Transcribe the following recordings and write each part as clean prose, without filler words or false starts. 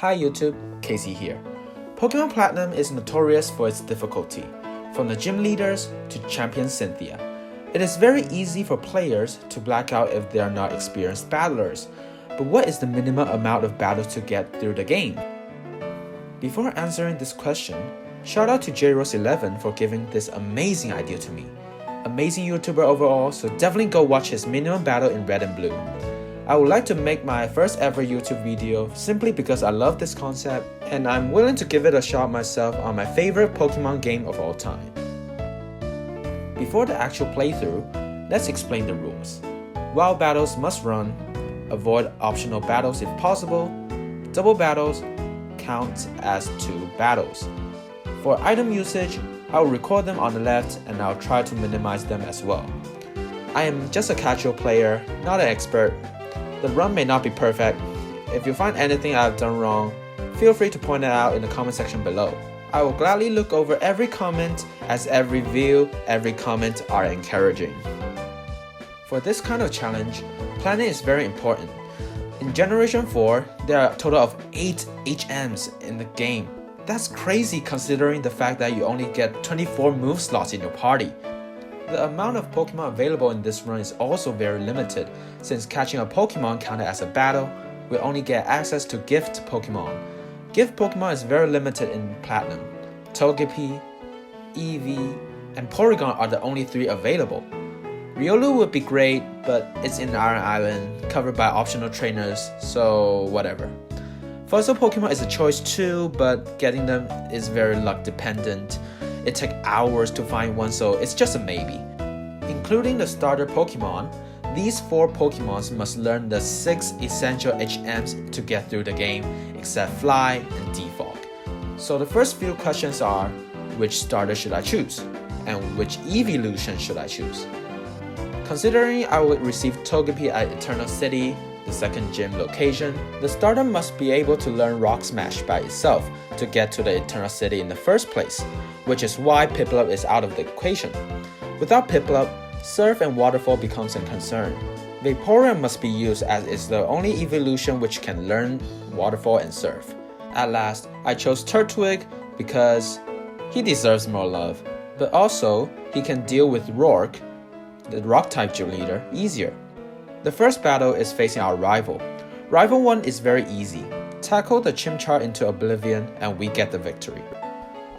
Hi YouTube, Casey here. Pokemon Platinum is notorious for its difficulty, from the gym leaders to Champion Cynthia. It is very easy for players to black out if they are not experienced battlers, but what is the minimum amount of battles to get through the game? Before answering this question, shout out to JRose11 for giving this amazing idea to me. Amazing YouTuber overall, so definitely go watch his minimum battle in Red and Blue. I would like to make my first ever YouTube video simply because I love this concept and I'm willing to give it a shot myself on my favorite Pokemon game of all time. Before the actual playthrough, let's explain the rules. Wild battles must run, avoid optional battles if possible, double battles count as 2 battles. For item usage, I will record them on the left and I'll try to minimize them as well. I am just a casual player, not an expert. The run may not be perfect. If you find anything I've done wrong, feel free to point it out in the comment section below. I will gladly look over every comment as every view, every comment are encouraging. For this kind of challenge, planning is very important. In Generation 4, there are a total of 8 HMs in the game. That's crazy considering the fact that you only get 24 move slots in your party. The amount of Pokemon available in this run is also very limited, since catching a Pokemon counted as a battle, we only get access to gift Pokemon. Gift Pokemon is very limited in Platinum. Togepi, Eevee, and Porygon are the only 3 available. Riolu would be great, but it's in Iron Island, covered by optional trainers, so whatever. Fossil Pokemon is a choice too, but getting them is very luck dependent. It takes hours to find one, so it's just a maybe. Including the starter Pokemon, these 4 Pokemons must learn the 6 essential HMs to get through the game, except Fly and Defog. So the first few questions are, which starter should I choose? And which evolution should I choose? Considering I would receive Togepi at Eternal City, the second gym location, the starter must be able to learn Rock Smash by itself to get to the Eternal City in the first place, which is why Piplup is out of the equation. Without Piplup, Surf and Waterfall becomes a concern. Vaporeon must be used as it's the only evolution which can learn Waterfall and Surf. At last, I chose Turtwig because he deserves more love, but also he can deal with Rourke, the Rock-type gym leader, easier. The first battle is facing our rival. Rival 1 is very easy. Tackle the Chimchar into oblivion and we get the victory.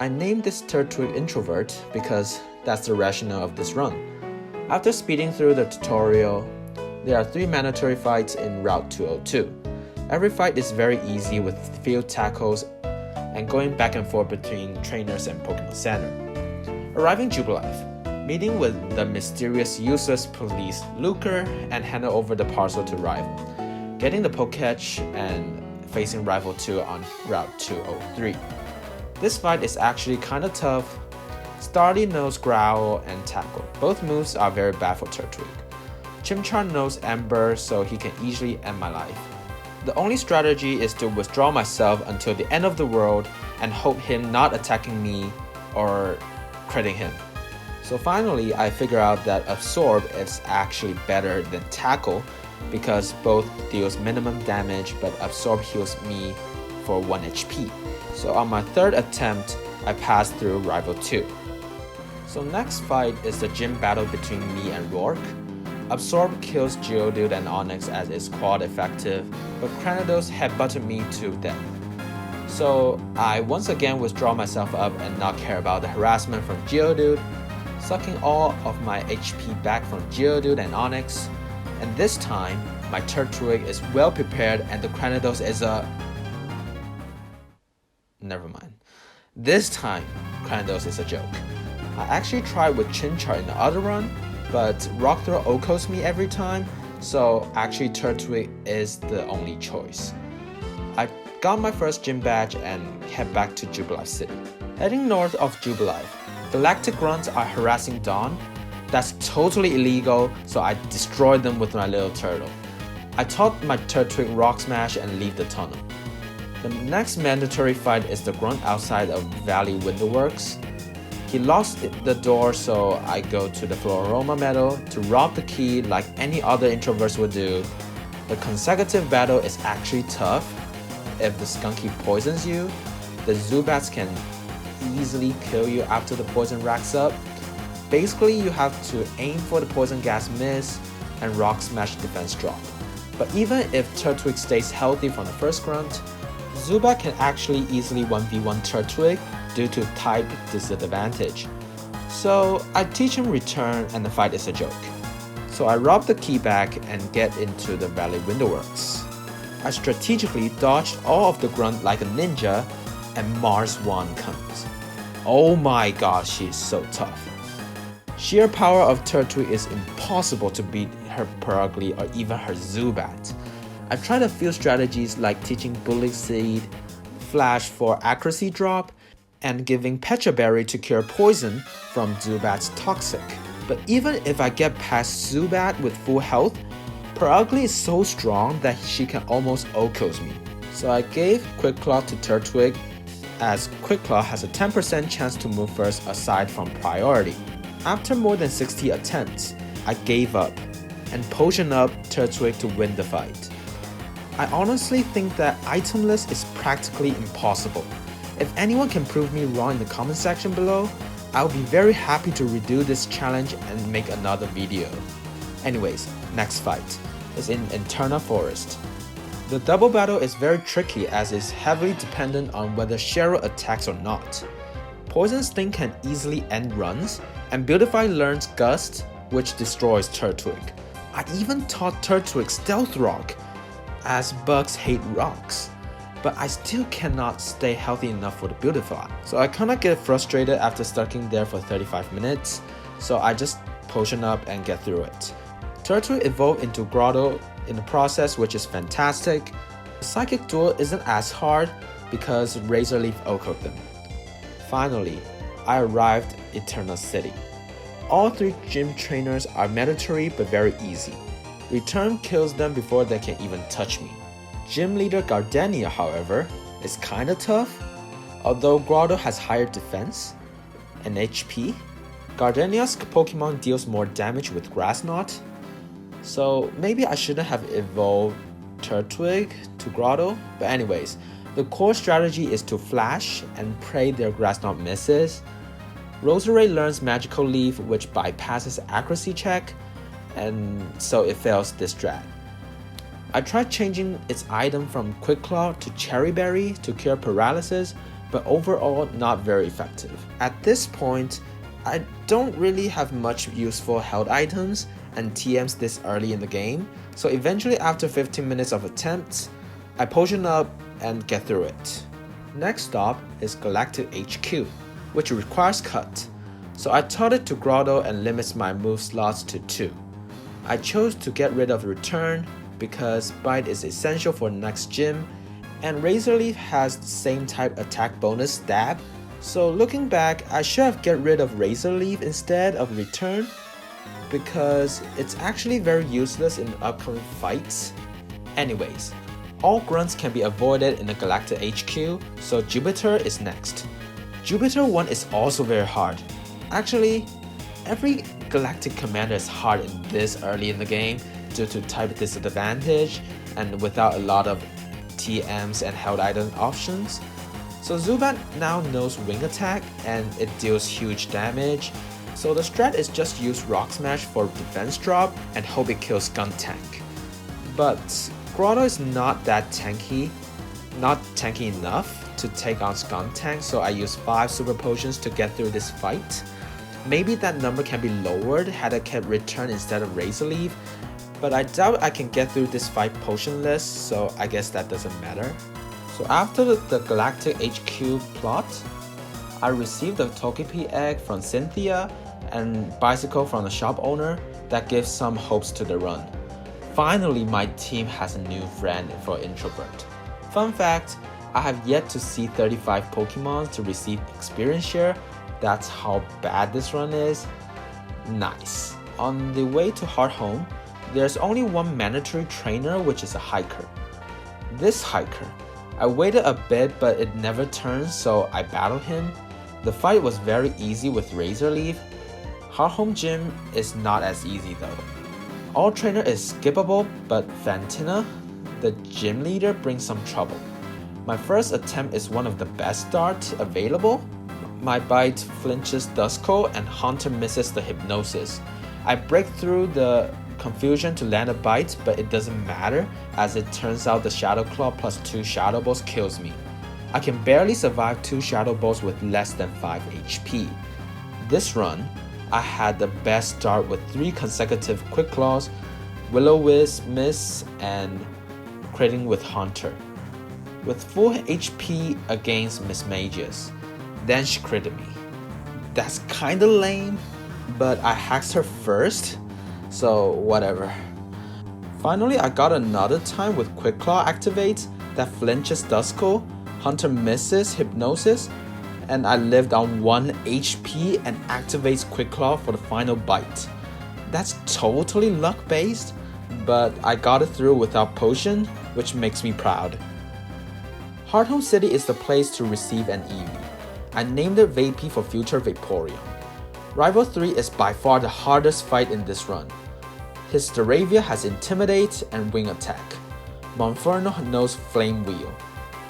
I named this Turtwig Introvert because that's the rationale of this run. After speeding through the tutorial, there are 3 mandatory fights in Route 202. Every fight is very easy with field tackles and going back and forth between trainers and Pokemon Center. Arriving Jubilife, meeting with the mysterious useless police Luker and handing over the parcel to Rival. Getting the Poketch and facing Rival 2 on Route 203. This fight is actually kinda tough. Starly knows Growl and Tackle. Both moves are very bad for Turtwig. Chimchar knows Ember, so he can easily end my life. The only strategy is to withdraw myself until the end of the world and hope him not attacking me or critting him. So finally, I figure out that Absorb is actually better than Tackle because both deals minimum damage but Absorb heals me for 1 HP. So on my 3rd attempt, I passed through Rival 2. So next fight is the gym battle between me and Rourke. Absorb kills Geodude and Onix as its quad effective, but Cranidos headbutted me to death. So I once again withdraw myself up and not care about the harassment from Geodude, sucking all of my HP back from Geodude and Onix, and this time, my Turtwig is well prepared and the Cranidos is a... Never mind. This time, Cranidos is a joke. I actually tried with Chimchar in the other run, but Rock Throw OHKOs me every time, so actually Turtwig is the only choice. I got my first gym badge and head back to Jubilife City. Heading north of Jubilife, Galactic Grunts are harassing Dawn. That's totally illegal, so I destroyed them with my little turtle. I taught my Turtwig Rock Smash and leave the tunnel. The next mandatory fight is the grunt outside of Valley Windowworks. He locks the door, so I go to the Floroma Meadow to rob the key like any other introverts would do. The consecutive battle is actually tough. if the skunky poisons you, the Zubats can easily kill you after the poison racks up. Basically, you have to aim for the poison gas miss and rock smash defense drop. But even if Turtwig stays healthy from the first grunt, Zubat can actually easily 1v1 Turtwig due to type disadvantage. So I teach him return and the fight is a joke. So I rob the key back and get into the Valley Windowworks. I strategically dodged all of the grunt like a ninja and Mars 1 comes. Oh my god, she's so tough. Sheer power of Turtwig is impossible to beat her Perugly or even her Zubat. I've tried a few strategies like teaching Bullet Seed, Flash for accuracy drop, and giving Pecha Berry to cure poison from Zubat's Toxic. But even if I get past Zubat with full health, Perugly is so strong that she can almost O-kills me. So I gave Quick Claw to Turtwig, as Quick Claw has a 10% chance to move first aside from priority. After more than 60 attempts, I gave up and potioned up Turtwig to win the fight. I honestly think that itemless is practically impossible. If anyone can prove me wrong in the comment section below, I'll be very happy to redo this challenge and make another video. Anyways, next fight is in Eterna Forest. The double battle is very tricky as it's heavily dependent on whether Cheryl attacks or not. Poison Sting can easily end runs, and Beautify learns Gust, which destroys Turtwig. I even taught Turtwig Stealth Rock, as bugs hate rocks. But I still cannot stay healthy enough for the Beautify. So I kinda get frustrated after stucking there for 35 minutes, so I just potion up and get through it. Turtwig evolved into Grotto in the process, which is fantastic. Psychic Duel isn't as hard because Razor Leaf O-cooked them. Finally, I arrived at Eterna City. All 3 gym trainers are mandatory but very easy. Return kills them before they can even touch me. Gym leader Gardenia, however, is kinda tough. Although Grotto has higher defense and HP, Gardenia's Pokemon deals more damage with Grass Knot. So maybe I shouldn't have evolved Turtwig to Grotto. But anyways, the core strategy is to flash and pray their Grass Knot misses. Roserade learns Magical Leaf, which bypasses accuracy check, and so it fails this strat. I tried changing its item from Quick Claw to Cherry Berry to cure paralysis, but overall not very effective. At this point, I don't really have much useful held items and TMs this early in the game, so eventually after 15 minutes of attempts, I potion up and get through it. Next stop is Galactic HQ, which requires cut, so I taught it to Grotto and limits my move slots to 2. I chose to get rid of Return because Bite is essential for the next gym, and Razor Leaf has the same type attack bonus Stab, so looking back, I should have get rid of Razor Leaf instead of Return, because it's actually very useless in the upcoming fights. Anyways, all grunts can be avoided in the Galactic HQ, so Jupiter is next. Jupiter 1 is also very hard. Actually, every Galactic commander is hard in this early in the game due to type disadvantage and without a lot of TMs and held item options. So Zubat now knows Wing Attack and it deals huge damage, so the strat is just use Rock Smash for defense drop and hope it kills Skuntank. But Grotto is not that tanky, not tanky enough to take on Skuntank, so I use 5 Super Potions to get through this fight. Maybe that number can be lowered had I kept Return instead of Razor Leaf, but I doubt I can get through this fight potionless, so I guess that doesn't matter. So after the Galactic HQ plot, I received a Togepi egg from Cynthia and bicycle from the shop owner that gives some hopes to the run. Finally, my team has a new friend for Introvert. Fun fact, I have yet to see 35 Pokemon to receive experience share. That's how bad this run is. Nice. On the way to Heart Home, there's only one mandatory trainer, which is a hiker. This hiker, I waited a bit but it never turns, so I battled him. The fight was very easy with Razor Leaf. Heart Home Gym is not as easy though. All trainer is skippable, but Fantina, the gym leader, brings some trouble. My first attempt is one of the best darts available. My bite flinches Dusko and Hunter misses the hypnosis. I break through the confusion to land a bite, but it doesn't matter as it turns out the Shadow Claw plus 2 Shadow Balls kills me. I can barely survive 2 Shadow Balls with less than 5 HP. This run, I had the best start with 3 consecutive Quick Claws, Will-O-Wisp miss, and critting with Hunter. With full HP against Miss Magus. Then she critted me. That's kinda lame, but I hacked her first, so whatever. Finally, I got another time with Quick Claw activates that flinches Dusko, Hunter misses Hypnosis, and I lived on 1 HP and activates Quick Claw for the final bite. That's totally luck based, but I got it through without potion, which makes me proud. Hearthome City is the place to receive an Eevee. I named it VP for future Vaporeon. Rival 3 is by far the hardest fight in this run. His Staravia has Intimidate and Wing Attack. Monferno knows Flame Wheel.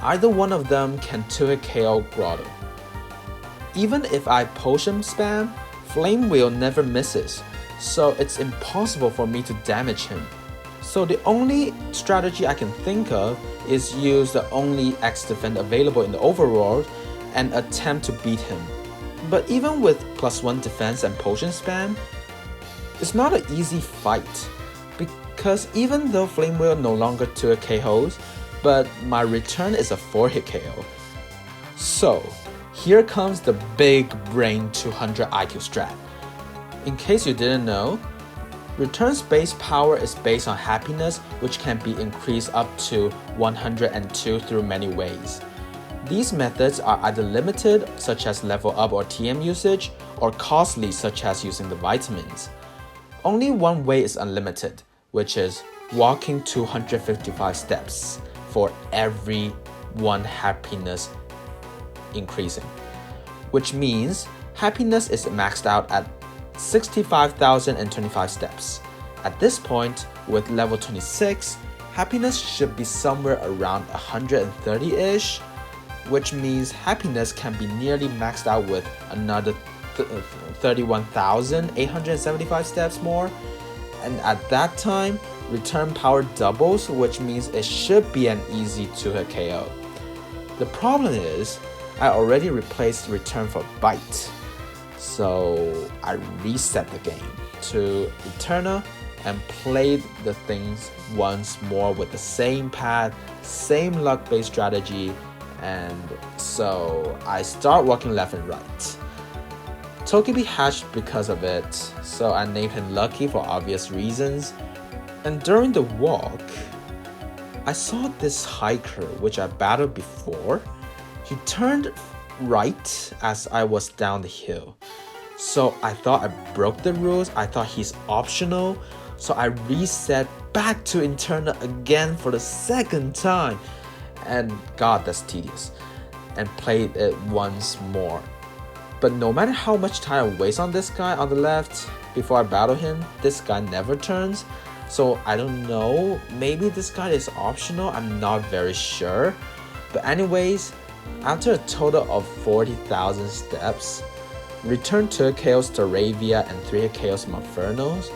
Either one of them can 2-hit KO Grotto. Even if I potion spam, Flame Wheel never misses, so it's impossible for me to damage him. So the only strategy I can think of is use the only X defense available in the overworld and attempt to beat him. But even with +1 defense and potion spam, it's not an easy fight, because even though Flame Wheel no longer 2-hit KOs, but my return is a 4-hit KO. So here comes the big brain 200 IQ strat. In case you didn't know, Return's base power is based on happiness, which can be increased up to 102 through many ways. These methods are either limited, such as level up or TM usage, or costly, such as using the vitamins. Only one way is unlimited, which is walking 255 steps for every 1 happiness increasing, which means happiness is maxed out at 65,025 steps. At this point, with level 26, happiness should be somewhere around 130-ish, which means happiness can be nearly maxed out with another 31,875 steps more, and at that time, return power doubles, which means it should be an easy 2-hit KO. The problem is, I already replaced return for bite, so I reset the game to Eterna and played the things once more with the same path, same luck-based strategy, and so I start walking left and right. Togepi hatched because of it, so I named him Lucky for obvious reasons. And during the walk, I saw this hiker which I battled before. He turned right as I was down the hill. So I thought I broke the rules, I thought he's optional, so I reset back to Eterna again for the second time. And god, that's tedious. And played it once more. But no matter how much time I waste on this guy on the left before I battle him, this guy never turns. So I don't know, maybe this guy is optional, I'm not very sure. But anyways, after a total of 40,000 steps, return 2 KOs Staravia and 3 KOs Monfernos.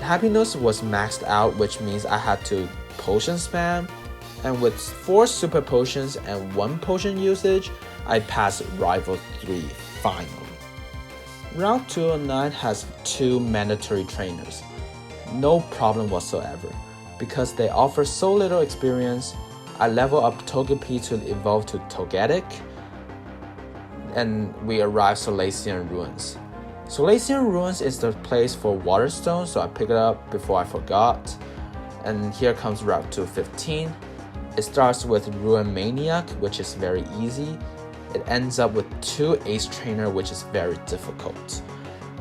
Happiness was maxed out, which means I had to potion spam. And with 4 super potions and 1 potion usage, I passed Rival 3 finally. Route 209 has 2 mandatory trainers. No problem whatsoever, because they offer so little experience. I level up Togepi to evolve to Togetic, and we arrive Solacean Ruins. Solacean Ruins is the place for Waterstone, so I picked it up before I forgot. And here comes Route 215. It starts with Ruin Maniac, which is very easy. It ends up with 2 Ace Trainer, which is very difficult.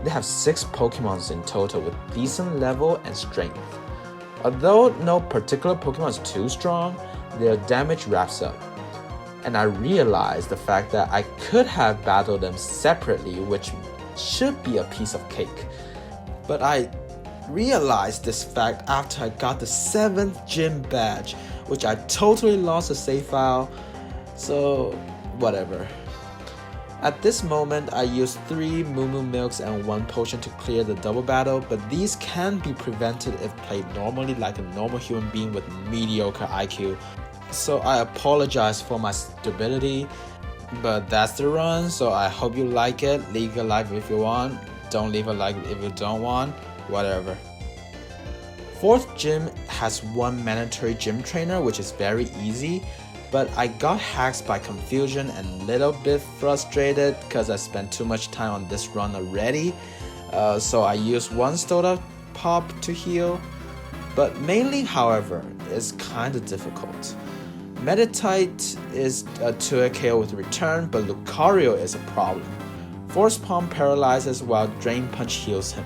They have 6 Pokemons in total with decent level and strength. Although no particular Pokemon is too strong, their damage wraps up. And I realized the fact that I could have battled them separately, which should be a piece of cake. But I realized this fact after I got the 7th gym badge, which I totally lost the save file, so whatever. At this moment, I used 3 Moo Milks and 1 potion to clear the double battle, but these can be prevented if played normally like a normal human being with mediocre IQ. So I apologize for my stupidity, but that's the run, so I hope you like it. Leave a like if you want, don't leave a like if you don't want, whatever. 4th gym has 1 mandatory gym trainer, which is very easy. But I got hacked by confusion and a little bit frustrated because I spent too much time on this run already. So I used 1 Stoda pop to heal. But mainly, however, is kinda difficult. Meditite is a 2-hit KO with return, but Lucario is a problem. Force Palm paralyzes while Drain Punch heals him.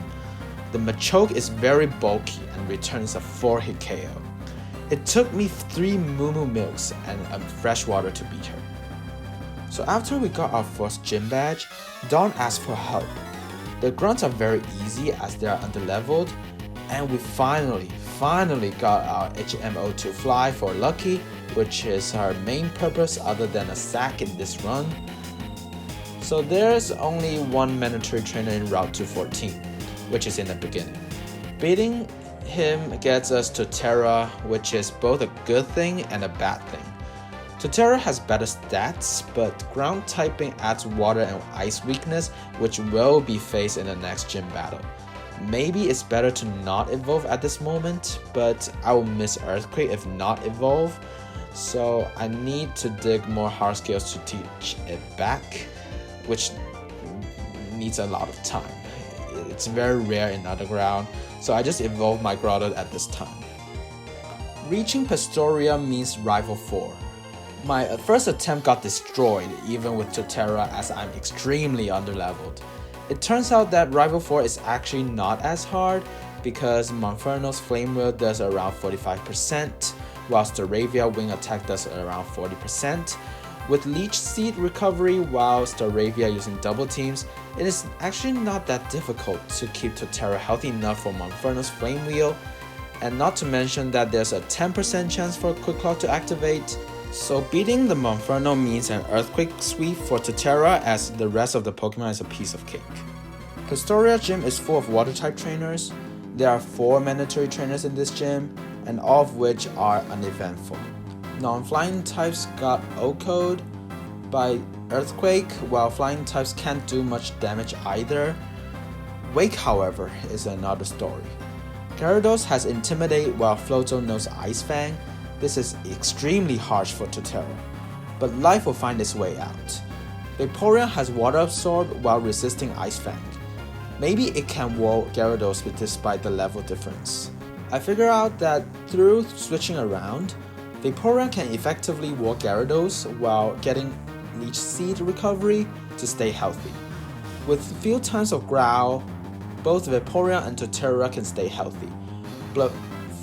The Machoke is very bulky and returns a 4-hit KO. It took me 3 Moo Milks and fresh water to beat her. So after we got our first gym badge, Dawn asked for help. The grunts are very easy as they are underleveled, and we finally got our HMO to fly for Lucky, which is our main purpose other than a sack in this run. So there's only 1 mandatory trainer in Route 214, which is in the beginning. Beating him gets us to Terra, which is both a good thing and a bad thing. Terra has better stats, but ground typing adds water and ice weakness, which will be faced in the next gym battle. Maybe it's better to not evolve at this moment, but I will miss Earthquake if not evolve, so I need to dig more hard skills to teach it back, which needs a lot of time. It's very rare in Underground, so I just evolved my Grotto at this time. Reaching Pastoria means Rival 4. My first attempt got destroyed even with Terra as I'm extremely underleveled. It turns out that Rival 4 is actually not as hard because Monferno's Flame Wheel does around 45%, whilst the Staravia Wing Attack does around 40%. With Leech Seed recovery whilst Staravia using double teams, it is actually not that difficult to keep Terra healthy enough for Monferno's Flame Wheel, and not to mention that there's a 10% chance for Quick Claw to activate. So beating the Monferno means an Earthquake sweep for Terra, as the rest of the Pokemon is a piece of cake. Pastoria Gym is full of Water type trainers. There are 4 mandatory trainers in this gym, and all of which are uneventful. Non-flying types got O-code by Earthquake, while flying types can't do much damage either. Wake, however, is another story. Gyarados has Intimidate while Floatzel knows Ice Fang. This is extremely harsh for Terra, but life will find its way out. Vaporeon has Water Absorb while resisting Ice Fang. Maybe it can wall Gyarados despite the level difference. I figure out that through switching around, Vaporeon can effectively wall Gyarados while getting Leech Seed recovery to stay healthy. With few times of Growl, both Vaporeon and Terra can stay healthy. But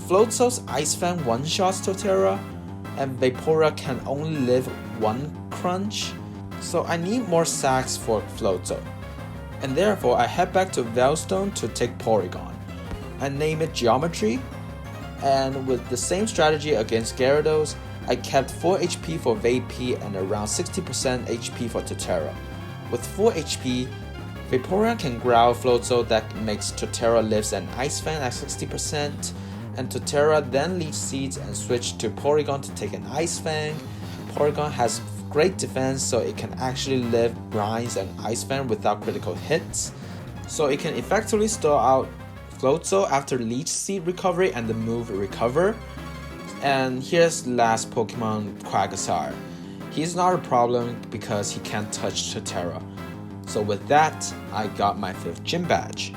Floatzel's Ice Fang one-shots Terra, and Vaporeon can only live 1 crunch, so I need more sacks for Floatzel. And therefore I head back to Veilstone to take Porygon. I name it Geometry, and with the same strategy against Gyarados, I kept 4 HP for VP and around 60% HP for Terra. With 4 HP, Vaporeon can Growl Floatzel that makes Terra lives an Ice Fan at 60%, and Terra then Leech Seeds and switch to Porygon to take an Ice Fang. Porygon has great defense, so it can actually live Grinds and Ice Fan without critical hits, so it can effectively stall out Floatzel after Leech Seed recovery and the move Recover. And here's last Pokemon, Quagsire. He's not a problem because he can't touch Terra. So with that, I got my 5th gym badge.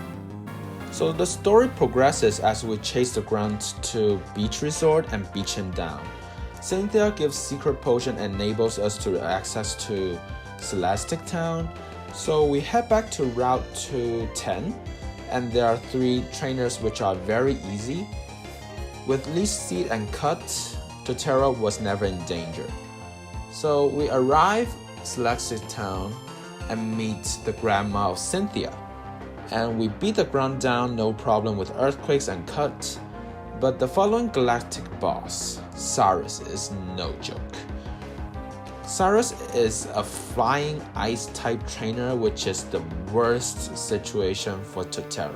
So the story progresses as we chase the grunt to Beach Resort and beach him down. Cynthia gives Secret Potion and enables us to access to Celestic Town. So we head back to Route 210, and there are 3 trainers which are very easy. With Leech Seed and Cut, Terra was never in danger. So we arrive Celestic Town and meet the grandma of Cynthia, and we beat the grunt down no problem with Earthquakes and Cut. But the following galactic boss, Cyrus, is no joke. Cyrus is a flying ice-type trainer, which is the worst situation for Totera.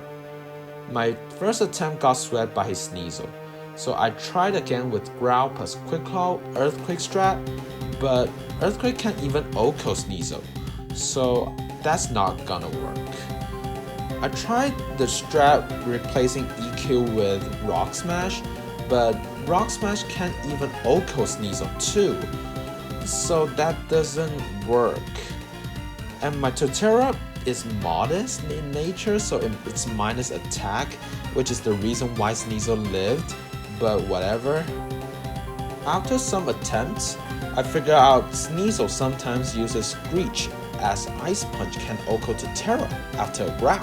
My first attempt got swept by his Sneasel, so I tried again with Growl plus Quick Claw Earthquake strat, but Earthquake can't even OHKO Sneasel, so that's not gonna work. I tried the strat replacing EQ with Rock Smash, but Rock Smash can't even OHKO Sneasel too, so that doesn't work. And my Totera is modest in nature, so it's minus attack, which is the reason why Sneasel lived, but whatever. After some attempts, I figured out Sneasel sometimes uses Screech, as Ice Punch can OHKO Totera after a growl,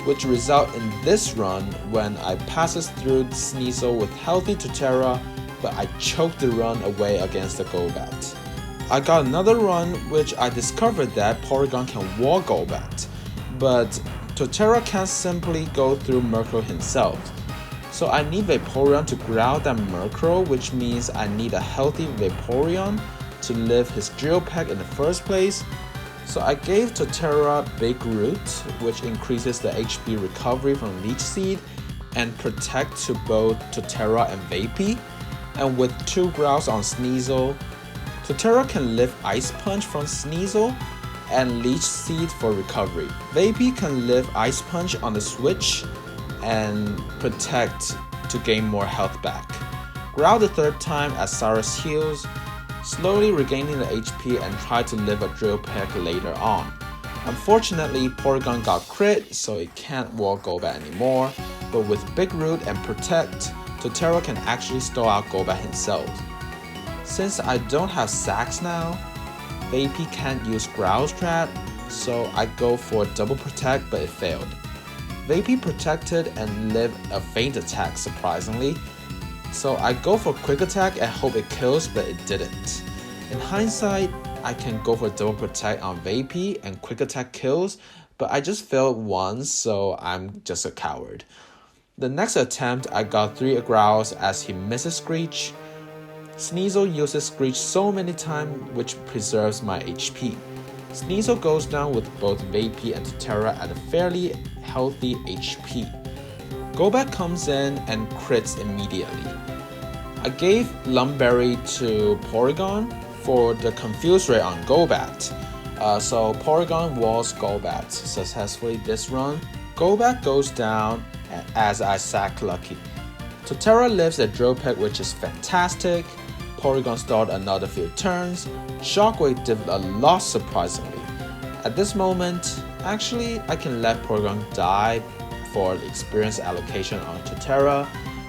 which result in this run when I passes through Sneasel with healthy Totera, but I choked the run away against the Golbat. I got another run which I discovered that Porygon can wall Golbat, but Totera can't simply go through Murkrow himself. So I need Vaporeon to growl that Murkrow, which means I need a healthy Vaporeon to live his Drill Peck in the first place. So I gave Totera Big Root, which increases the HP recovery from Leech Seed and Protect to both Totera and Vape. And with 2 growls on Sneasel, Totera can live Ice Punch from Sneasel and Leech Seed for recovery. Vape can live Ice Punch on the switch and Protect to gain more health back. Growl the 3rd time as Cyrus heals, slowly regaining the HP and try to live a Drill Peck later on. Unfortunately, Porygon got crit, so it can't wall Golbat anymore, but with Big Root and Protect, Totera can actually stall out Golbat himself. Since I don't have Sax now, Vape can't use Growl strat, so I go for Double Protect, but it failed. Vape protected and lived a Feint Attack surprisingly, so I go for Quick Attack and hope it kills, but it didn't. In hindsight, I can go for Double Protect on Vape and Quick Attack kills, but I just failed once, so I'm just a coward. The next attempt, I got 3 growls as he misses Screech. Sneasel uses Screech so many times, which preserves my HP. Sneasel goes down with both Vape and Totera at a fairly healthy HP. Golbat comes in and crits immediately. I gave Lumberry to Porygon for the Confuse Ray on Golbat. So Porygon walls Golbat successfully this run. Golbat goes down as I sack Lucky. Totera lives a Drill Peck, which is fantastic. Porygon stalled another few turns. Shockwave did a lot surprisingly. At this moment, actually I can let Porygon die for experience allocation on Totera,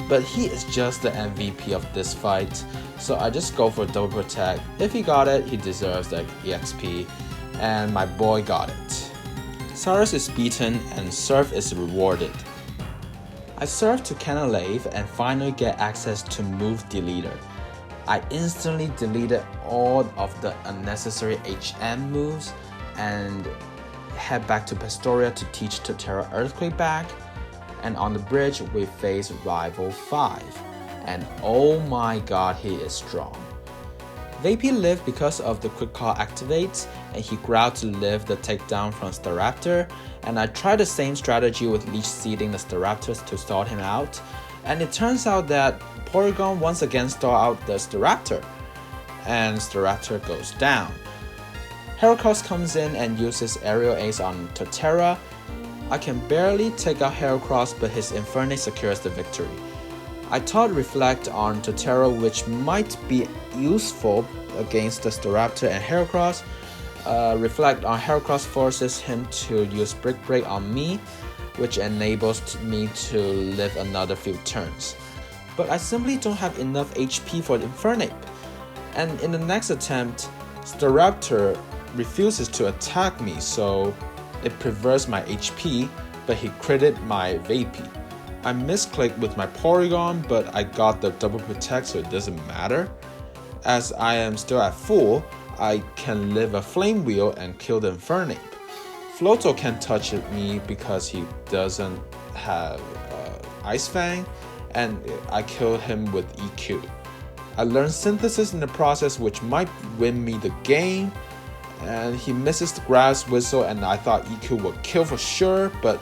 but he is just the MVP of this fight, so I just go for Double Protect. If he got it, he deserves the EXP, and my boy got it. Cyrus is beaten and Surf is rewarded. I surf to Canalave and finally get access to Move Deleter. I instantly deleted all of the unnecessary HM moves and head back to Pastoria to teach Totera Earthquake back. And on the bridge we face Rival 5. And oh my god, he is strong. Vape lived because of the Quick Call activates, and he growled to live the takedown from Staraptor, and I tried the same strategy with Leech Seeding the Staraptors to stall him out, and it turns out that Porygon once again stalled out the Staraptor, and Staraptor goes down. Heracross comes in and uses Aerial Ace on Totera. I can barely take out Heracross, but his Infernape secures the victory. I taught Reflect on Totera, which might be useful against the Staraptor and Heracross. Reflect on Heracross forces him to use Brick Break on me, which enables me to live another few turns. But I simply don't have enough HP for Infernape. And in the next attempt, Staraptor refuses to attack me, so it preserves my HP, but he critted my Vape. I misclicked with my Porygon, but I got the Double Protect, so it doesn't matter. As I am still at full, I can live a Flame Wheel and kill the Infernape. Floatzel can't touch me because he doesn't have Ice Fang, and I killed him with EQ. I learned synthesis in the process, which might win me the game, and he misses the grass whistle and I thought EQ would kill for sure, but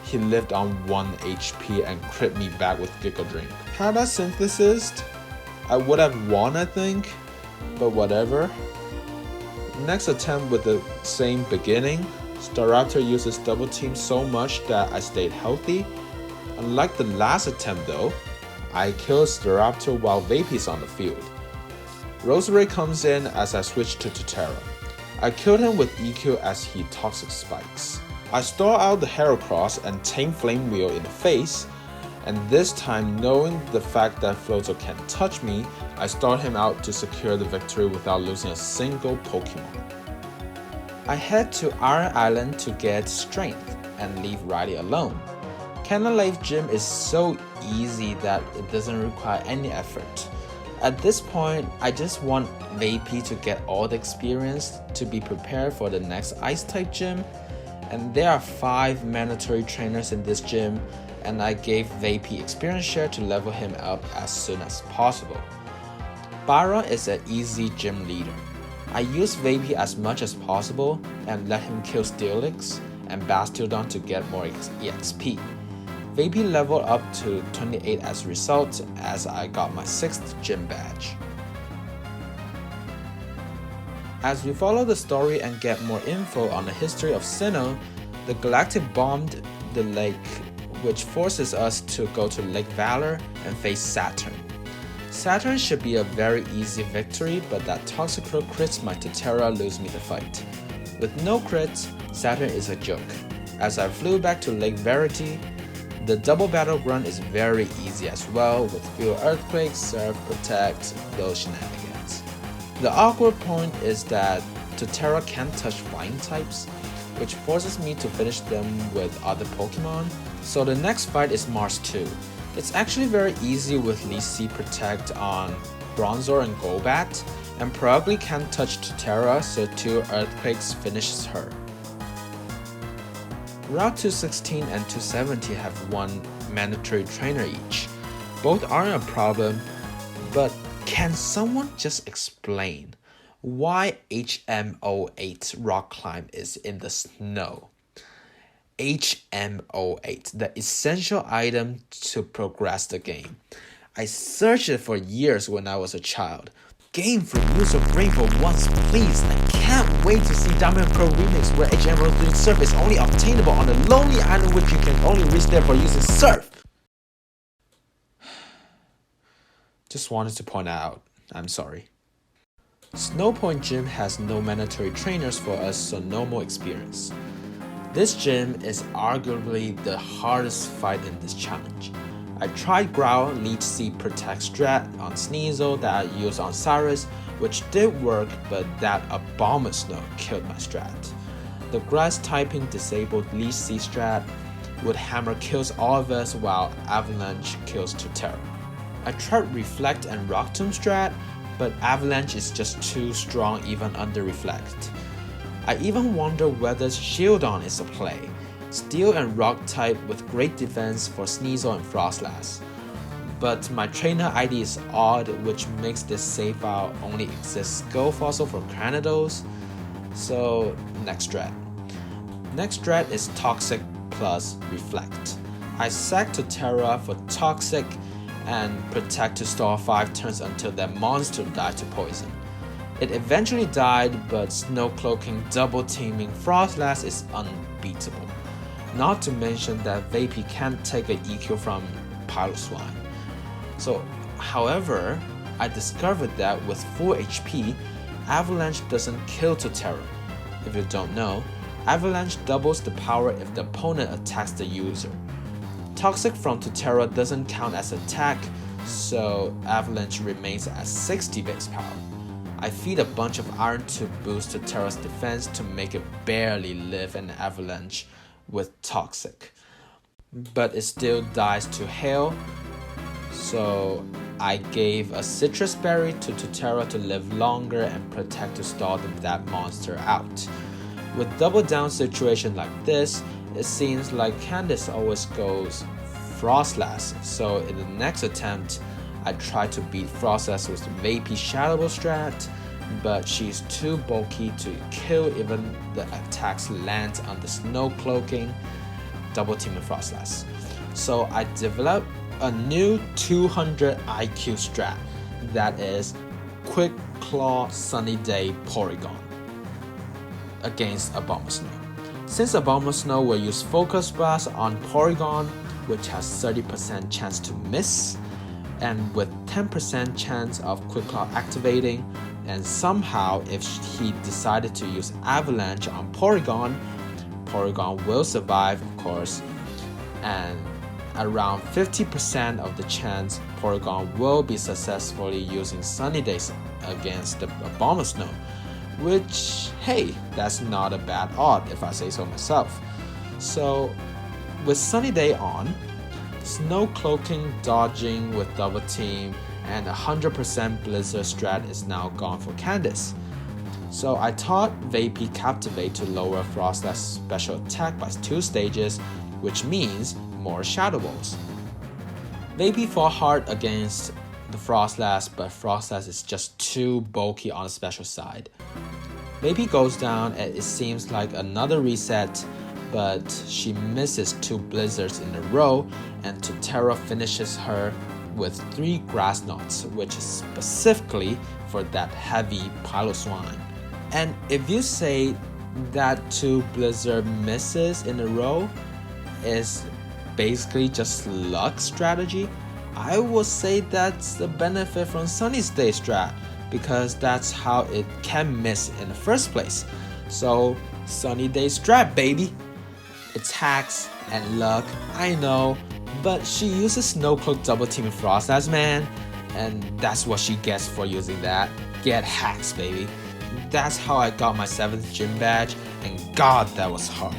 he lived on 1 HP and crit me back with Giga Drink. Had I synthesized, I would have won I think, but whatever. Next attempt with the same beginning, Staraptor uses double team so much that I stayed healthy. Unlike the last attempt though, I killed Staraptor while Vape's on the field. Roserade comes in as I switch to Totara. I killed him with EQ as he Toxic Spikes. I stall out the Heracross and tame Flame Wheel in the face, and this time knowing the fact that Floatzel can't touch me, I stalled him out to secure the victory without losing a single Pokemon. I head to Iron Island to get Strength and leave Riley alone. Cannon Life Gym is so easy that it doesn't require any effort. At this point, I just want Vapey to get all the experience to be prepared for the next Ice-type gym, and there are 5 mandatory trainers in this gym, and I gave Vapey experience share to level him up as soon as possible. Byron is an easy gym leader. I use Vapey as much as possible and let him kill Steelix and Bastiodon to get more EXP. Vapey leveled up to 28 as a result as I got my 6th gym badge. As we follow the story and get more info on the history of Sinnoh, the Galactic bombed the lake, which forces us to go to Lake Valor and face Saturn. Saturn should be a very easy victory, but that Toxicroak crits my Totara lose me the fight. With no crits, Saturn is a joke. As I flew back to Lake Verity, the double battle run is very easy as well, with few Earthquakes, Surf, Protect, those shenanigans. The awkward point is that Totara can't touch flying types, which forces me to finish them with other Pokemon. So the next fight is Mars 2. It's actually very easy with Leech Seed Protect on Bronzor and Golbat, and Perugly can't touch Totara, so 2 Earthquakes finishes her. Route 216 and 270 have 1 mandatory trainer each. Both aren't a problem, but can someone just explain why HMO8 Rock Climb is in the snow? HMO8, the essential item to progress the game. I searched it for years when I was a child. Game for use of Rainbow once, please. I can't wait to see Diamond Pro Remix where HMO3 Surf is only obtainable on a lonely island which you can only reach there for using Surf. Just wanted to point out, I'm sorry. Snowpoint Gym has no mandatory trainers for us, so no more experience. This gym is arguably the hardest fight in this challenge. I tried Growl Leech Seed Protect strat on Sneasel that I used on Cyrus, which did work, but that Abomasnow killed my strat. The Grass typing disabled Leech Seed strat with Hammer kills all of us while Avalanche kills Totara. I tried Reflect and Rock Tomb strat, but Avalanche is just too strong even under Reflect. I even wonder whether Shieldon is a play. Steel and Rock type with great defense for Sneasel and Frostlass. But my trainer ID is odd, which makes this save file only exist Skull Fossil for Cranidos. So next strat. Next strat is Toxic plus Reflect. I sack Totara for Toxic and Protect to stall 5 turns until that monster died to poison. It eventually died, but Snow Cloaking double teaming Frostlass is unbeatable. Not to mention that Vapey can't take an EQ from Piloswine. So, however, I discovered that with full HP, Avalanche doesn't kill Totara. If you don't know, Avalanche doubles the power if the opponent attacks the user. Toxic from Totara doesn't count as attack, so Avalanche remains at 60 base power. I feed a bunch of iron to boost Totara's defense to make it barely live an Avalanche with Toxic, but it still dies to Hail, so I gave a Citrus Berry to Totara to live longer and Protect to stall that monster out. With double down situation like this, it seems like Candace always goes Frostlass, so in the next attempt, I tried to beat Frostlass with Vapey Shadow Ball strat, but she's too bulky to kill even the attacks land on the Snow Cloaking, double teaming Frostlass. So I developed a new 200 IQ strat that is Quick Claw Sunny Day Porygon against Abomasnow. Since Abomasnow will use Focus Blast on Porygon, which has 30% chance to miss, and with 10% chance of Quick Claw activating, and somehow if he decided to use Avalanche on Porygon, Porygon will survive, of course, and around 50% of the chance Porygon will be successfully using Sunny Days against the Abomasnow, which, hey, that's not a bad odd if I say so myself. So with Sunny Day on, Snow Cloaking dodging with double team and 100% Blizzard strat is now gone for Candace. So I taught Vapey Captivate to lower Frostlass special attack by 2 stages, which means more Shadow Balls. Vapey fought hard against the Frostlass, but Frostlass is just too bulky on the special side. Vapey goes down and it seems like another reset, but she misses 2 Blizzards in a row, and Totero finishes her with 3 Grass Knots, which is specifically for that heavy Piloswine. And if you say that 2 Blizzard misses in a row is basically just luck strategy, I would say that's the benefit from Sunny Day strat, because that's how it can miss in the first place. So Sunny Day strat, baby! It's hacks and luck, I know, but she uses Snowcloak double teaming Frostlass, man, and that's what she gets for using that. Get hacks, baby. That's how I got my 7th gym badge, and god, that was hard.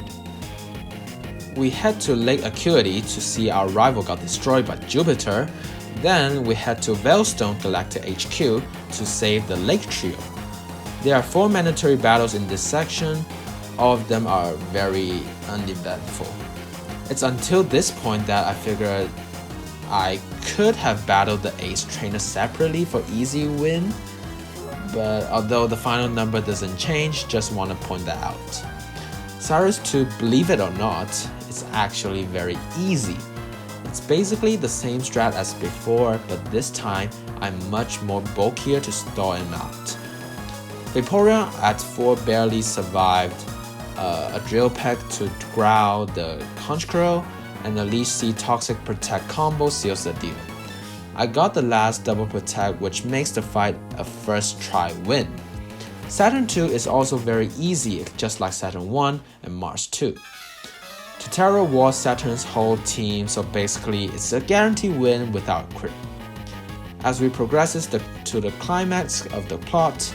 We head to Lake Acuity to see our rival got destroyed by Jupiter. Then we head to Veilstone Galactic HQ to save the Lake Trio. There are 4 mandatory battles in this section. All of them are very uneventful. It's until this point that I figured I could have battled the Ace Trainer separately for easy win, but although the final number doesn't change, just want to point that out. Cyrus 2, believe it or not, is actually very easy. It's basically the same strat as before, but this time I'm much more bulkier to stall him out. Vaporeon at 4 barely survived a Drill Peck to growl the Honchkrow, and the Leech Seed Toxic Protect combo seals the deal. I got the last double protect, which makes the fight a first try win. Saturn 2 is also very easy, just like Saturn 1 and Mars 2. Totero was Saturn's whole team, so basically it's a guaranteed win without crit. As we progress to the climax of the plot,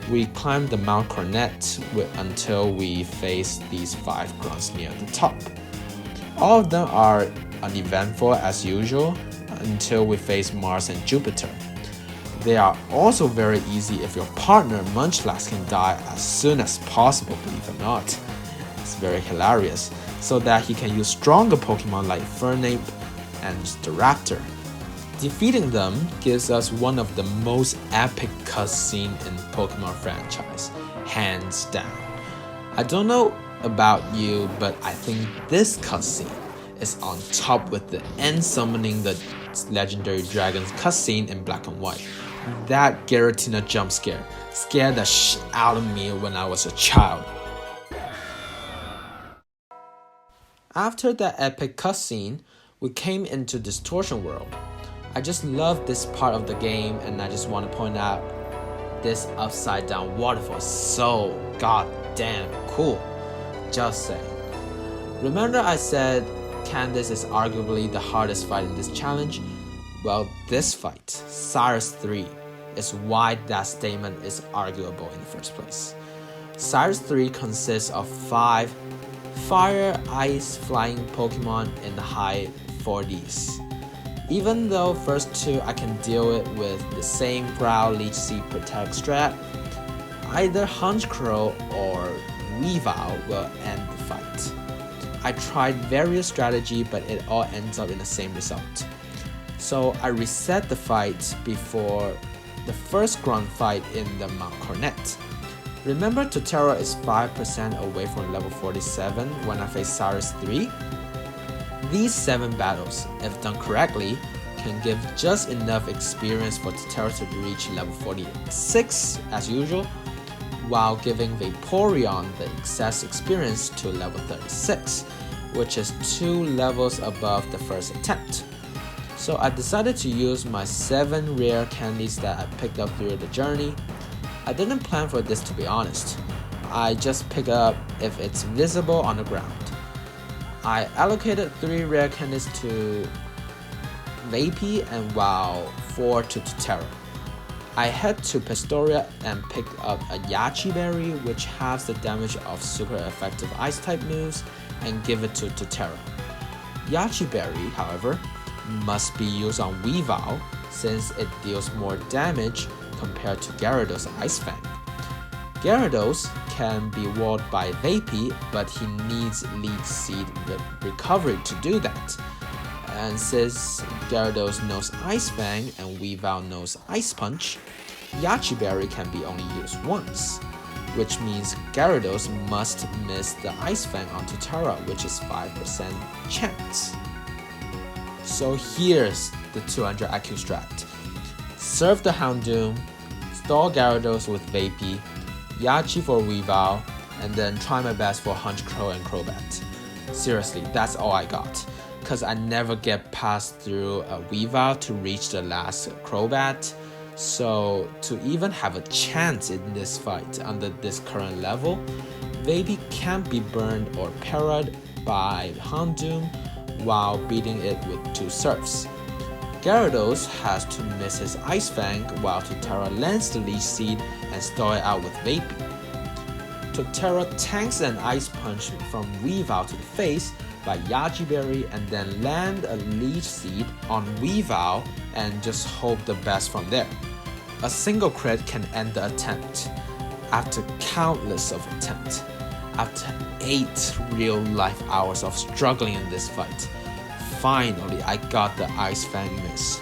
we climb the Mount Coronet until we face these 5 grunts near the top. All of them are uneventful as usual until we face Mars and Jupiter. They are also very easy if your partner Munchlax can die as soon as possible, believe it or not. It's very hilarious, so that he can use stronger Pokemon like Fernape and Staraptor. Defeating them gives us one of the most epic cutscenes in Pokemon franchise, hands down. I don't know about you, but I think this cutscene is on top with the end summoning the legendary dragons cutscene in Black and White. That Giratina jump scare scared the shit out of me when I was a child. After that epic cutscene, we came into Distortion World. I just love this part of the game, and I just want to point out this upside down waterfall is so goddamn cool. Just saying. Remember I said Candace is arguably the hardest fight in this challenge? Well, this fight, Cyrus 3, is why that statement is arguable in the first place. Cyrus 3 consists of 5 fire, ice, flying Pokemon in the high 40s. Even though first 2 I can deal it with the same Growl Leech Seed Protect strat, either Honchkrow or Weavile will end the fight. I tried various strategy, but it all ends up in the same result. So I reset the fight before the first ground fight in the Mount Cornet. Remember, Totera is 5% away from level 47 when I face Cyrus 3? These 7 battles, if done correctly, can give just enough experience for Totera to reach level 46 as usual, while giving Vaporeon the excess experience to level 36, which is 2 levels above the first attempt. So I decided to use my 7 rare candies that I picked up through the journey. I didn't plan for this, to be honest. I just pick up if it's visible on the ground. I allocated 3 rare candies to Vape and 4 to Totera. I head to Pastoria and pick up a Yachi Berry, which halves the damage of super effective ice type moves, and give it to Totera. Yachi Berry, however, must be used on Weavile since it deals more damage compared to Gyarados Ice Fang. Gyarados can be walled by Vape, but he needs Leech Seed recovery to do that. And since Gyarados knows Ice Fang and Weavile knows Ice Punch, Yachi Berry can be only used once, which means Gyarados must miss the Ice Fang on Totera, which is 5% chance. So here's the 200 IQ strat. Serve the Houndoom, stall Gyarados with Vape, Yachi for Weavile, and then try my best for Honchkrow and Crobat. Seriously, that's all I got, cause I never get past through a Weavile to reach the last Crobat. So to even have a chance in this fight under this current level, Vape can't be burned or parried by Houndoom while beating it with 2 Surfs. Gyarados has to miss his Ice Fang while Totera lands the Leech Seed and stall it out with Vape. Totera tanks an Ice Punch from Weavile to the face by Yachi Berry and then land a Leech Seed on Weavile and just hope the best from there. A single crit can end the attempt. After countless of attempts, after 8 real life hours of struggling in this fight, finally I got the Ice Fang miss.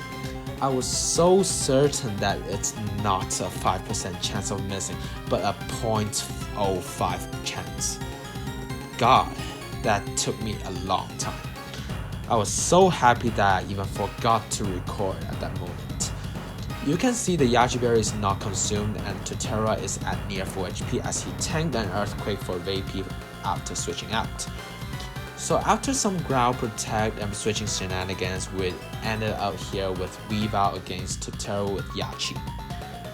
I was so certain that it's not a 5% chance of missing, but a 0.05 chance. God, that took me a long time. I was so happy that I even forgot to record at that moment. You can see the Yachi Berry is not consumed and Totera is at near full HP as he tanked an Earthquake for Vape after switching out. So after some Growl Protect and switching shenanigans, we ended up here with Weavile against Totera with Yachi.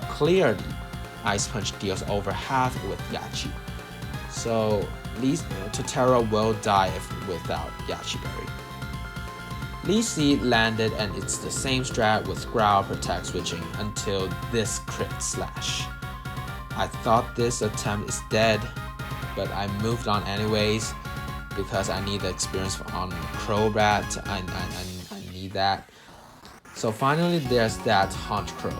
Clearly, Ice Punch deals over half with Yachi. So at least Totera will die without Yachi Berry. Leech Seed landed and it's the same strat with Growl Protect switching until this crit slash. I thought this attempt is dead, but I moved on anyways because I need the experience on Crobat. I need that. So finally there's that Honchkrow.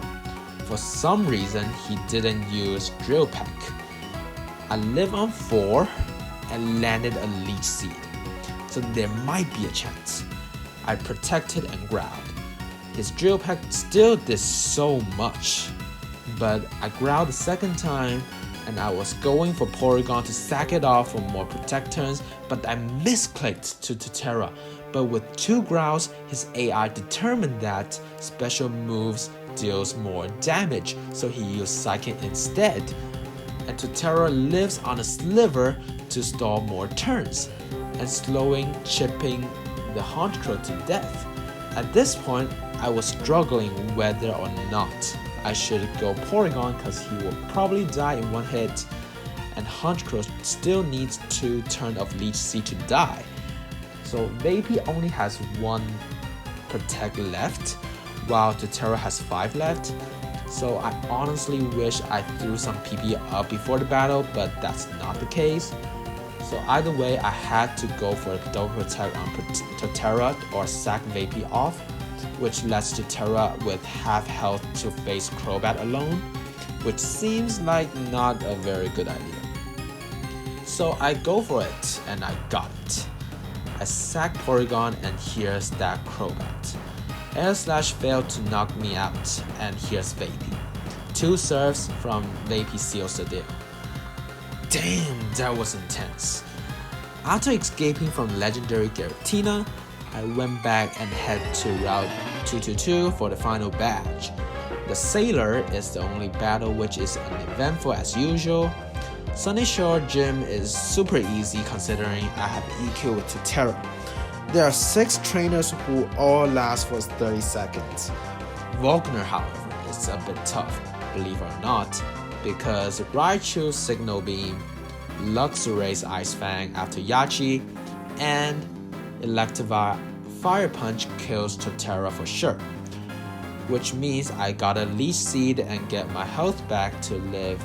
For some reason he didn't use Drill Peck. I live on 4 and landed a Leech Seed, so there might be a chance. I protected and growled. His Drill Peck still did so much, but I growled the second time and I was going for Porygon to sack it off for more protect turns, but I misclicked to Totera. But with 2 growls, his AI determined that special moves deals more damage, so he used Psychic instead. And Totera lives on a sliver to stall more turns, and chipping the Honchkrow to death. At this point, I was struggling whether or not I should go Porygon because he will probably die in 1 hit, and Honchkrow still needs 2 turns of Leech Seed to die. So Vape only has 1 Protect left, while Totera has 5 left. So I honestly wish I threw some PP up before the battle, but that's not the case. So either way, I had to go for a Double Protect on Totera or sack Vape off, which lets Totera with half health to face Crobat alone, which seems like not a very good idea. So I go for it, and I got it. I sack Porygon and here's that Crobat. Air Slash failed to knock me out, and here's Vapey. 2 serves from Vapey seals the deal. Damn, that was intense. After escaping from legendary Giratina, I went back and head to Route 222 for the final badge. The Sailor is the only battle which is uneventful as usual. Sunny Shore Gym is super easy considering I have EQ with Tutera. There are 6 trainers who all last for 30 seconds. Volkner, however, is a bit tough, believe it or not, because Raichu's Signal Beam, Luxuray's Ice Fang after Yachi, and Electivire Fire Punch kills Tutera for sure. Which means I gotta Leech Seed and get my health back to live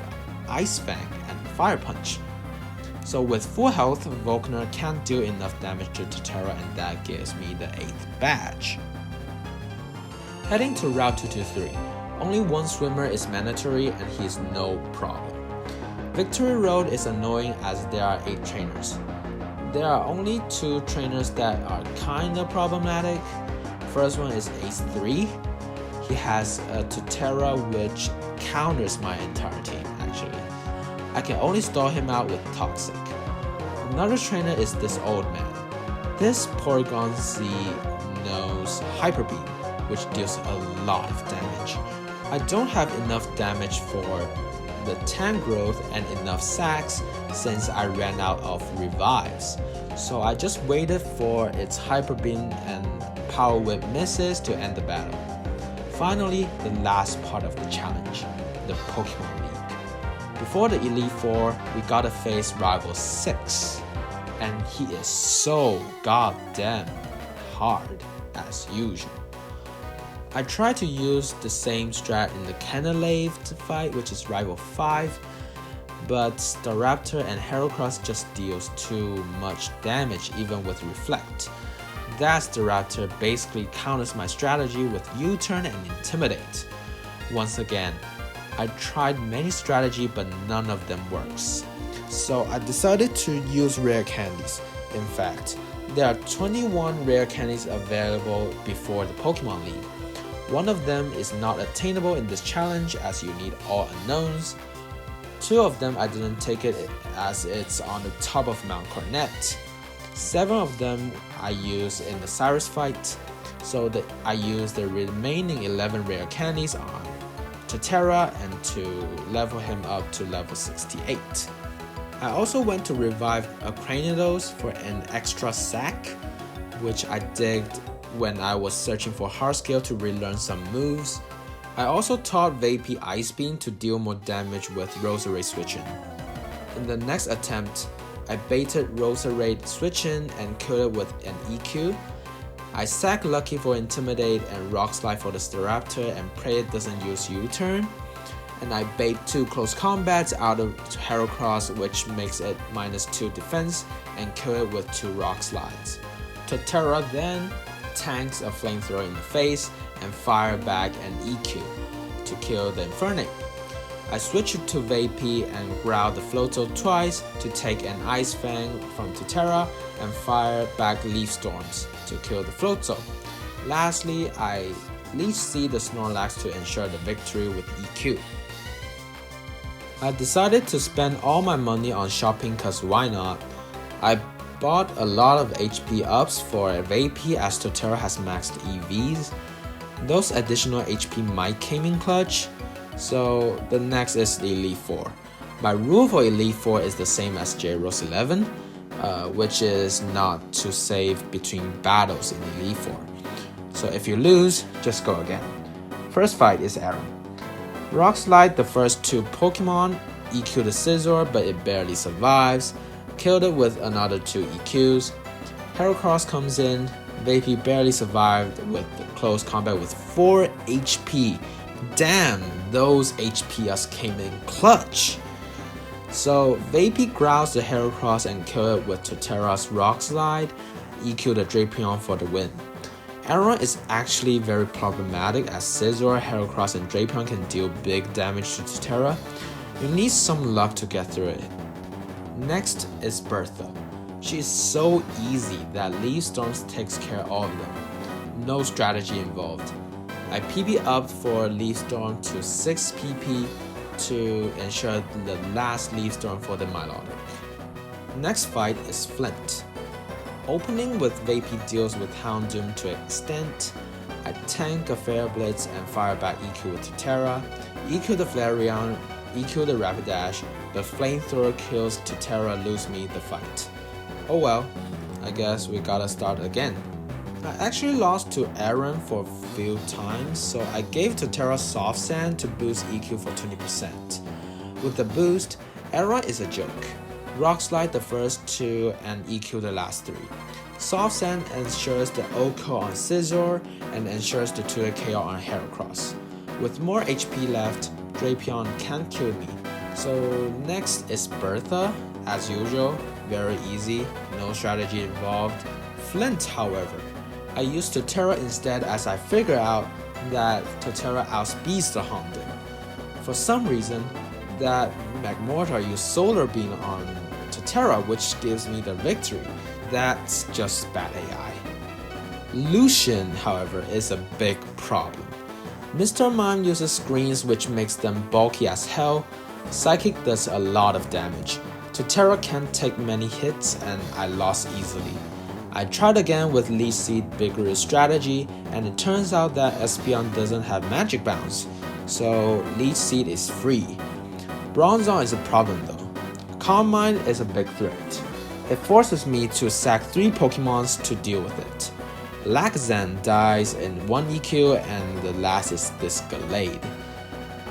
Ice Fang and Fire Punch. So with full health, Volkner can't do enough damage to Tutera, and that gives me the 8th badge. Heading to Route 223, only 1 swimmer is mandatory and he's no problem. Victory Road is annoying as there are 8 trainers. There are only 2 trainers that are kinda problematic. First one is Ace 3. He has a Tutera which counters my entire team actually. I can only stall him out with Toxic. Another trainer is this old man. This Porygon Z knows Hyper Beam, which deals a lot of damage. I don't have enough damage for the tank growth and enough sacks since I ran out of revives. So I just waited for its Hyper Beam and Power Whip misses to end the battle. Finally, the last part of the challenge, the Pokemon League. Before the Elite Four, we gotta face Rival 6, and he is so goddamn hard as usual. I tried to use the same strat in the Canalave fight, which is Rival 5, but Staraptor and Heracross just deals too much damage even with Reflect. That Staraptor basically counters my strategy with U-turn and Intimidate. Once again, I tried many strategies but none of them works. So I decided to use rare candies. In fact, there are 21 rare candies available before the Pokemon League. One of them is not attainable in this challenge as you need all unknowns. 2 of them I didn't take it as it's on the top of Mount Cornet. 7 of them I used in the Cyrus fight, so that I used the remaining 11 rare candies on Tutera and to level him up to level 68. I also went to revive a Cranidos for an extra sack, which I digged when I was searching for hard skill to relearn some moves. I also taught Vapey Ice Beam to deal more damage with Roserade switching. In the next attempt, I baited Roserade switching and killed it with an EQ. I sack Lucky for Intimidate and Rock Slide for the Staraptor and pray it doesn't use U-turn. And I bait 2 close combats out of Heracross, which makes it -2 defense, and kill it with 2 Rock Slides. Tutera then tanks a flamethrower in the face and fire back an EQ to kill the Infernape. I switch it to Vapey and growl the Floatzel twice to take an Ice Fang from Tutera and fire back Leaf Storms to kill the Floatzel. Lastly, I Leech Seed the Snorlax to ensure the victory with EQ. I decided to spend all my money on shopping cause why not. I bought a lot of HP ups for Vapey as Tutera has maxed EVs. Those additional HP might came in clutch. So the next is the Elite Four. My rule for Elite Four is the same as J-Rose 11, which is not to save between battles in Elite Four. So if you lose, just go again. First fight is Aaron. Rock Slide the first 2 Pokemon, EQ the Scizor but it barely survives, killed it with another 2 EQs. Heracross comes in, Vapey barely survived with the close combat with 4 HP. Damn, those HPs came in clutch. So Vapey growls the Heracross and kill it with Tutera's Rock Slide, EQ the Drapion for the win. Aron is actually very problematic as Scizor, Heracross and Drapion can deal big damage to Tutera. You need some luck to get through it. Next is Bertha. She's so easy that Leaf Storms takes care of all of them. No strategy involved. I PP up for Leaf Storm to 6 PP to ensure the last Leaf Storm for the Milotic. Next fight is Flint. Opening with Vapey deals with Houndoom to an extent. I tank a Fair Blitz and fire back EQ with Totera, EQ the Flareon, EQ the Rapidash, but Flamethrower kills Totera, lose me the fight. Oh well, I guess we gotta start again. I actually lost to Aaron for a few times, so I gave Totera Soft Sand to boost EQ for 20%. With the boost, Aaron is a joke. Rock Slide the first 2 and EQ the last 3. Soft Sand ensures the OCO on Scizor and ensures the 2 KO on Heracross. With more HP left, Drapion can't kill me. So next is Bertha, as usual, very easy, no strategy involved. Flint, however, I used Totera instead as I figured out that Totera outspeeds the Houndoom. For some reason, that Magmortar used Solar Beam on Totera, which gives me the victory. That's just bad AI. Lucian, however, is a big problem. Mr. Mime uses screens which makes them bulky as hell. Psychic does a lot of damage. Totera can't take many hits and I lost easily. I tried again with Leech Seed Vigorous strategy and it turns out that Espeon doesn't have Magic Bounce, so Leech Seed is free. Bronzong is a problem though. Calm Mind is a big threat. It forces me to sack 3 Pokemons to deal with it. Lakazan dies in 1 EQ and the last is this Gallade.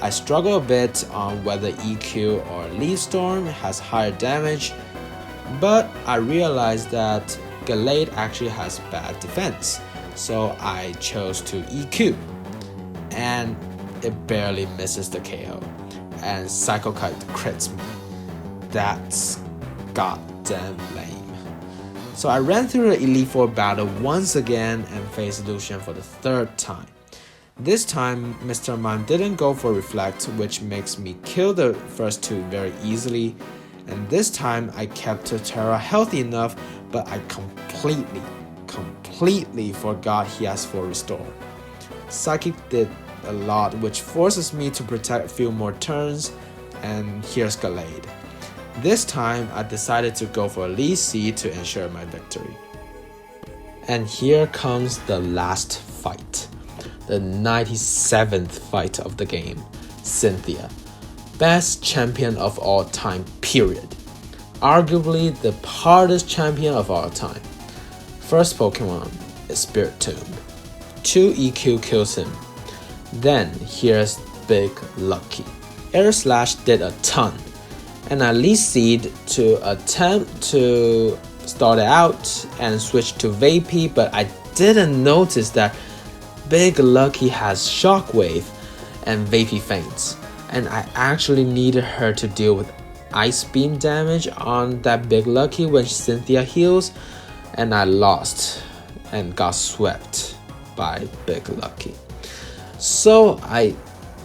I struggle a bit on whether EQ or Leaf Storm has higher damage, but I realized that Gallade actually has bad defense, so I chose to EQ. And it barely misses the KO, and Psycho Kite crits me. That's goddamn lame. So I ran through the Elite Four battle once again and faced Lucian for the 3rd time. This time, Mr. Mime didn't go for Reflect, which makes me kill the first 2 very easily. And this time, I kept Totera healthy enough, but I completely forgot he has full restore. Psychic did a lot, which forces me to protect a few more turns, and here's Gallade. This time, I decided to go for a Leech Seed to ensure my victory. And here comes the last fight. The 97th fight of the game, Cynthia. Best champion of all time, period. Arguably the hardest champion of all time. First Pokemon is Spirit Tomb. 2 EQ kills him. Then here's Big Lucky. Air Slash did a ton. And I Leech Seed to attempt to start it out and switch to Vapey, but I didn't notice that Big Lucky has Shockwave and Vapey faints, and I actually needed her to deal with Ice Beam damage on that Big Lucky when Cynthia heals, and I lost and got swept by Big Lucky. So I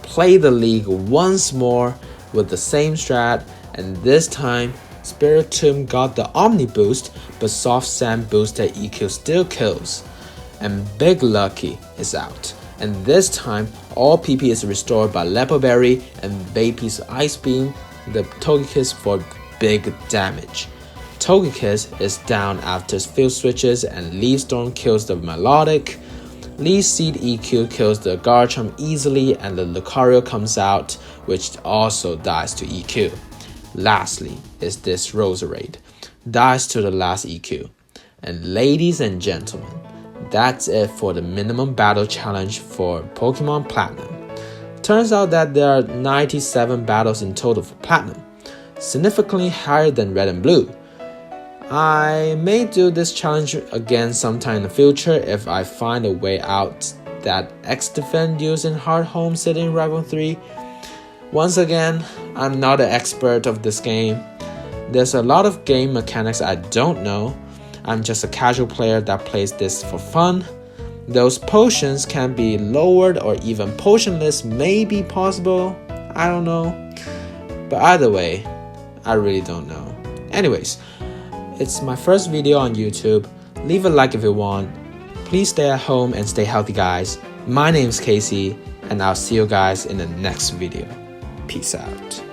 played the league once more with the same strat, and this time Spirit Tomb got the Omni boost, but Soft Sand boosted EQ still kills. And Big Lucky is out. And this time, all PP is restored by Lepo Berry and Vapey's Ice Beam, the Togekiss for big damage. Togekiss is down after field switches and Leaf Storm kills the Milotic. Leech Seed EQ kills the Garchomp easily and the Lucario comes out, which also dies to EQ. Lastly is this Roserade, dies to the last EQ. And ladies and gentlemen, that's it for the minimum battle challenge for Pokemon Platinum. Turns out that there are 97 battles in total for Platinum, significantly higher than Red and Blue. I may do this challenge again sometime in the future if I find a way out that X-Defend using Hard Home Sitting Rival 3. Once again, I'm not an expert of this game. There's a lot of game mechanics I don't know. I'm just a casual player that plays this for fun. Those potions can be lowered or even potionless may be possible. I don't know. But either way, I really don't know. Anyways, It's my first video on YouTube. Leave a like if you want. Please stay at home and stay healthy, guys. My name's Casey, and I'll see you guys in the next video. Peace out.